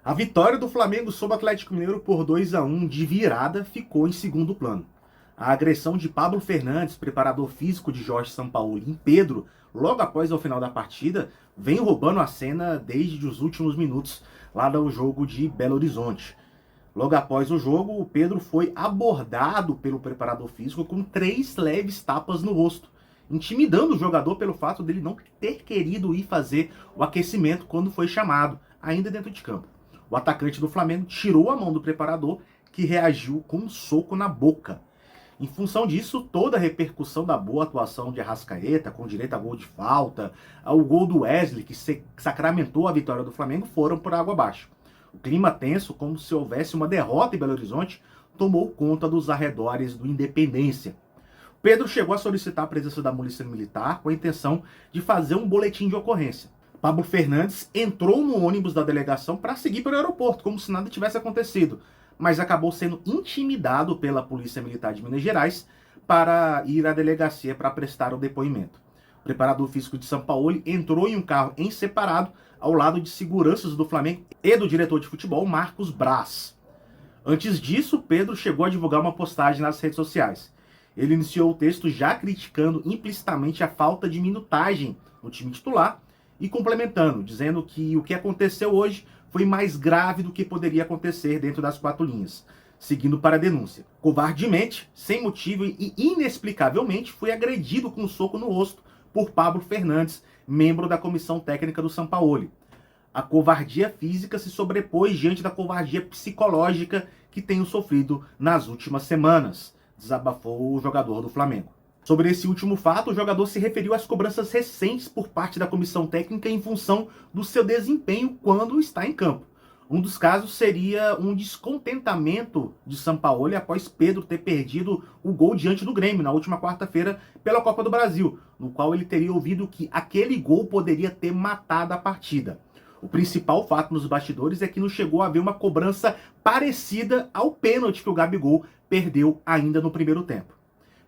A vitória do Flamengo sobre o Atlético Mineiro por 2-1 de virada ficou em segundo plano. A agressão de Pablo Fernandes, preparador físico de Jorge Sampaoli, em Pedro, logo após o final da partida, vem roubando a cena desde os últimos minutos lá do jogo de Belo Horizonte. Logo após o jogo, o Pedro foi abordado pelo preparador físico com 3 leves tapas no rosto, intimidando o jogador pelo fato dele não ter querido ir fazer o aquecimento quando foi chamado, ainda dentro de campo. O atacante do Flamengo tirou a mão do preparador, que reagiu com um soco na boca. Em função disso, toda a repercussão da boa atuação de Arrascaeta, com direito a gol de falta, o gol do Wesley, que sacramentou a vitória do Flamengo, foram por água abaixo. O clima tenso, como se houvesse uma derrota em Belo Horizonte, tomou conta dos arredores do Independência. Pedro chegou a solicitar a presença da Polícia Militar com a intenção de fazer um boletim de ocorrência. Pablo Fernandes entrou no ônibus da delegação para seguir para o aeroporto, como se nada tivesse acontecido, mas acabou sendo intimidado pela Polícia Militar de Minas Gerais para ir à delegacia para prestar o depoimento. O preparador físico de Sampaoli entrou em um carro em separado ao lado de seguranças do Flamengo e do diretor de futebol, Marcos Braz. Antes disso, Pedro chegou a divulgar uma postagem nas redes sociais. Ele iniciou o texto já criticando implicitamente a falta de minutagem no time titular e complementando, dizendo que o que aconteceu hoje foi mais grave do que poderia acontecer dentro das 4 linhas, seguindo para a denúncia. Covardemente, sem motivo e inexplicavelmente, foi agredido com um soco no rosto por Pablo Fernandes, membro da comissão técnica do Sampaoli. A covardia física se sobrepôs diante da covardia psicológica que tenho sofrido nas últimas semanas, desabafou o jogador do Flamengo. Sobre esse último fato, o jogador se referiu às cobranças recentes por parte da comissão técnica em função do seu desempenho quando está em campo. Um dos casos seria um descontentamento de Sampaoli após Pedro ter perdido o gol diante do Grêmio na última quarta-feira pela Copa do Brasil, no qual ele teria ouvido que aquele gol poderia ter matado a partida. O principal fato nos bastidores é que não chegou a haver uma cobrança parecida ao pênalti que o Gabigol perdeu ainda no primeiro tempo.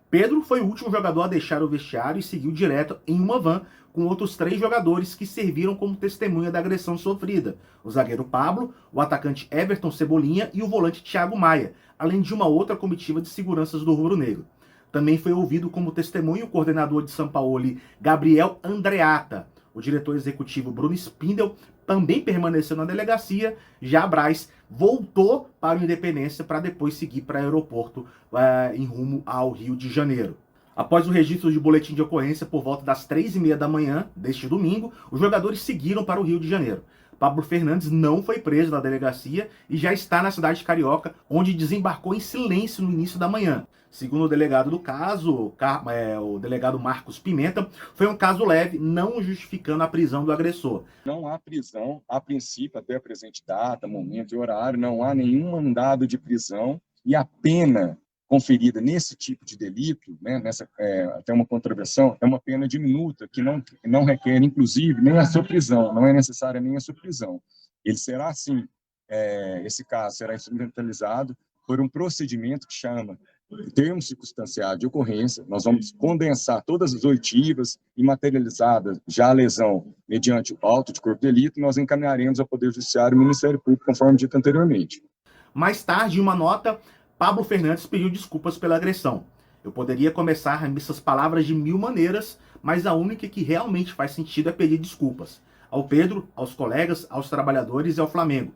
Pedro foi o último jogador a deixar o vestiário e seguiu direto em uma van com outros 3 jogadores que serviram como testemunha da agressão sofrida: o zagueiro Pablo, o atacante Everton Cebolinha e o volante Thiago Maia, além de uma outra comitiva de seguranças do rubro-negro. Também foi ouvido como testemunho o coordenador de Sampaoli, Gabriel Andreatta. O diretor executivo Bruno Spindel também permaneceu na delegacia. Já Braz voltou para o Independência para depois seguir para o aeroporto em rumo ao Rio de Janeiro. Após o registro de boletim de ocorrência por volta das 3h30 da manhã deste domingo, os jogadores seguiram para o Rio de Janeiro. Pablo Fernandes não foi preso na delegacia e já está na cidade carioca, onde desembarcou em silêncio no início da manhã. Segundo o delegado do caso, o delegado Marcos Pimenta, foi um caso leve, não justificando a prisão do agressor. Não há prisão, a princípio, até a presente data, momento e horário, não há nenhum mandado de prisão e a pena conferida nesse tipo de delito, né, até uma contravenção, é uma pena diminuta, que não requer, inclusive, nem a sua prisão, não é necessária nem a sua prisão. Ele será, sim, esse caso será instrumentalizado por um procedimento que chama termo circunstanciado de ocorrência. Nós vamos condensar todas as oitivas e materializadas já a lesão mediante o auto de corpo de delito, nós encaminharemos ao Poder Judiciário e ao Ministério Público, conforme dito anteriormente. Mais tarde, em uma nota, Pablo Fernandes pediu desculpas pela agressão. Eu poderia começar essas palavras de 1000 maneiras, mas a única que realmente faz sentido é pedir desculpas. Ao Pedro, aos colegas, aos trabalhadores e ao Flamengo.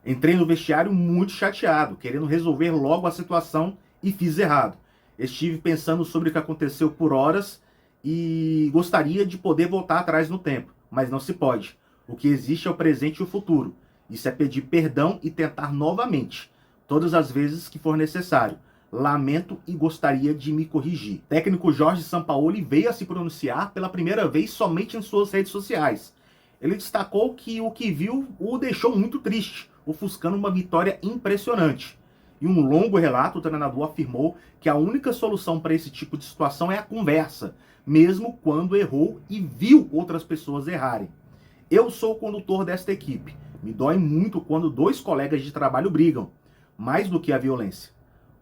Entrei no vestiário muito chateado, querendo resolver logo a situação e fiz errado. Estive pensando sobre o que aconteceu por horas e gostaria de poder voltar atrás no tempo, mas não se pode. O que existe é o presente e o futuro. Isso é pedir perdão e tentar novamente, todas as vezes que for necessário. Lamento e gostaria de me corrigir. O técnico Jorge Sampaoli veio a se pronunciar pela primeira vez somente em suas redes sociais. Ele destacou que o que viu o deixou muito triste, ofuscando uma vitória impressionante. Em um longo relato, o treinador afirmou que a única solução para esse tipo de situação é a conversa, mesmo quando errou e viu outras pessoas errarem. Eu sou o condutor desta equipe. Me dói muito quando 2 colegas de trabalho brigam, mais do que a violência.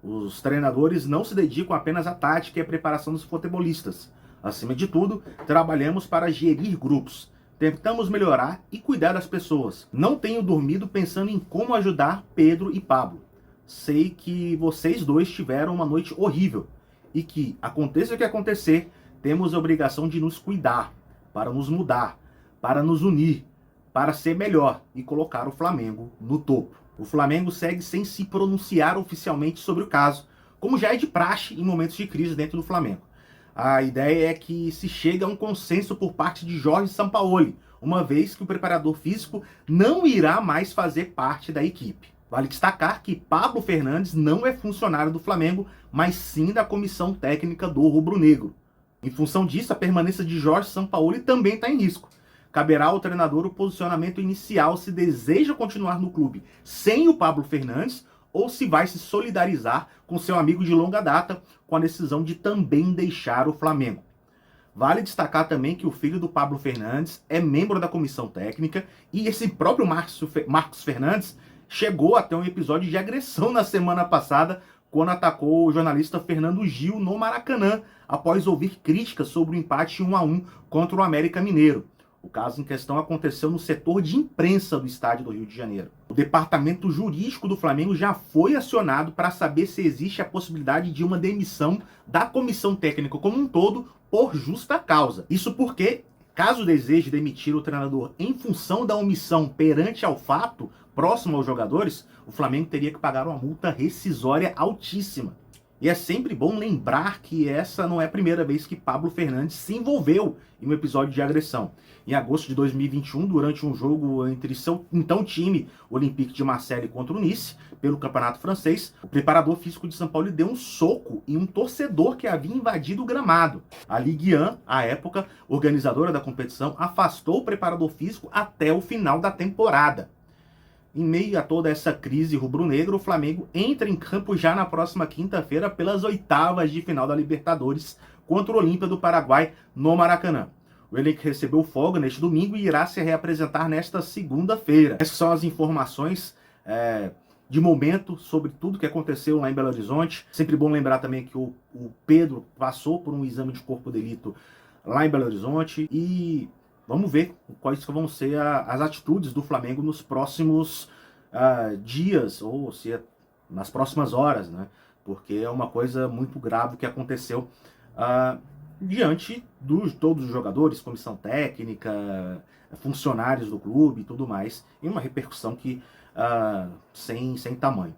Os treinadores não se dedicam apenas à tática e à preparação dos futebolistas. Acima de tudo, trabalhamos para gerir grupos. Tentamos melhorar e cuidar das pessoas. Não tenho dormido pensando em como ajudar Pedro e Pablo. Sei que vocês dois tiveram uma noite horrível e que, aconteça o que acontecer, temos a obrigação de nos cuidar, para nos mudar, para nos unir, para ser melhor e colocar o Flamengo no topo. O Flamengo segue sem se pronunciar oficialmente sobre o caso, como já é de praxe em momentos de crise dentro do Flamengo. A ideia é que se chegue a um consenso por parte de Jorge Sampaoli, uma vez que o preparador físico não irá mais fazer parte da equipe. Vale destacar que Pablo Fernandes não é funcionário do Flamengo, mas sim da comissão técnica do rubro-negro. Em função disso, a permanência de Jorge Sampaoli também está em risco. Caberá ao treinador o posicionamento inicial se deseja continuar no clube sem o Pablo Fernandes ou se vai se solidarizar com seu amigo de longa data com a decisão de também deixar o Flamengo. Vale destacar também que o filho do Pablo Fernandes é membro da comissão técnica e esse próprio Marcos Fernandes chegou a ter um episódio de agressão na semana passada quando atacou o jornalista Fernando Gil no Maracanã após ouvir críticas sobre o empate 1-1 contra o América Mineiro. O caso em questão aconteceu no setor de imprensa do estádio do Rio de Janeiro. O departamento jurídico do Flamengo já foi acionado para saber se existe a possibilidade de uma demissão da comissão técnica como um todo por justa causa. Isso porque, caso deseje demitir o treinador em função da omissão perante ao fato, próximo aos jogadores, o Flamengo teria que pagar uma multa rescisória altíssima. E é sempre bom lembrar que essa não é a primeira vez que Pablo Fernandes se envolveu em um episódio de agressão. Em agosto de 2021, durante um jogo entre seu então time, Olympique de Marseille contra o Nice, pelo campeonato francês, o preparador físico de São Paulo deu um soco em um torcedor que havia invadido o gramado. A Ligue 1, à época, organizadora da competição, afastou o preparador físico até o final da temporada. Em meio a toda essa crise rubro-negra, o Flamengo entra em campo já na próxima quinta-feira pelas oitavas de final da Libertadores contra o Olímpia do Paraguai no Maracanã. O elenco recebeu folga neste domingo e irá se reapresentar nesta segunda-feira. Essas são as informações de momento sobre tudo que aconteceu lá em Belo Horizonte. Sempre bom lembrar também que o Pedro passou por um exame de corpo de delito lá em Belo Horizonte e vamos ver quais vão ser as atitudes do Flamengo nos próximos dias, ou se nas próximas horas, né? Porque é uma coisa muito grave que aconteceu diante de todos os jogadores, comissão técnica, funcionários do clube e tudo mais, e uma repercussão que sem tamanho.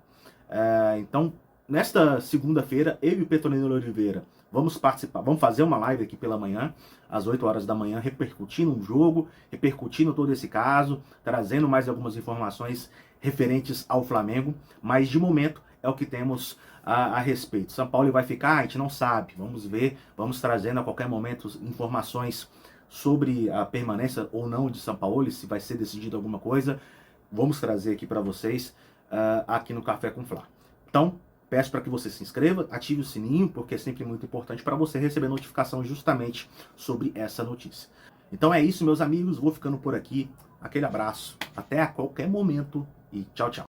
Então, nesta segunda-feira, eu e o Petrolino Oliveira vamos participar, vamos fazer uma live aqui pela manhã, às 8 horas da manhã, repercutindo o jogo, repercutindo todo esse caso, trazendo mais algumas informações referentes ao Flamengo, mas de momento é o que temos a respeito. São Paulo vai ficar? A gente não sabe, vamos ver, vamos trazendo a qualquer momento informações sobre a permanência ou não de São Paulo, se vai ser decidido alguma coisa, vamos trazer aqui para vocês aqui no Café com Flá. Então, peço para que você se inscreva, ative o sininho, porque é sempre muito importante para você receber notificação justamente sobre essa notícia. Então é isso, meus amigos, vou ficando por aqui. Aquele abraço, até a qualquer momento e tchau, tchau.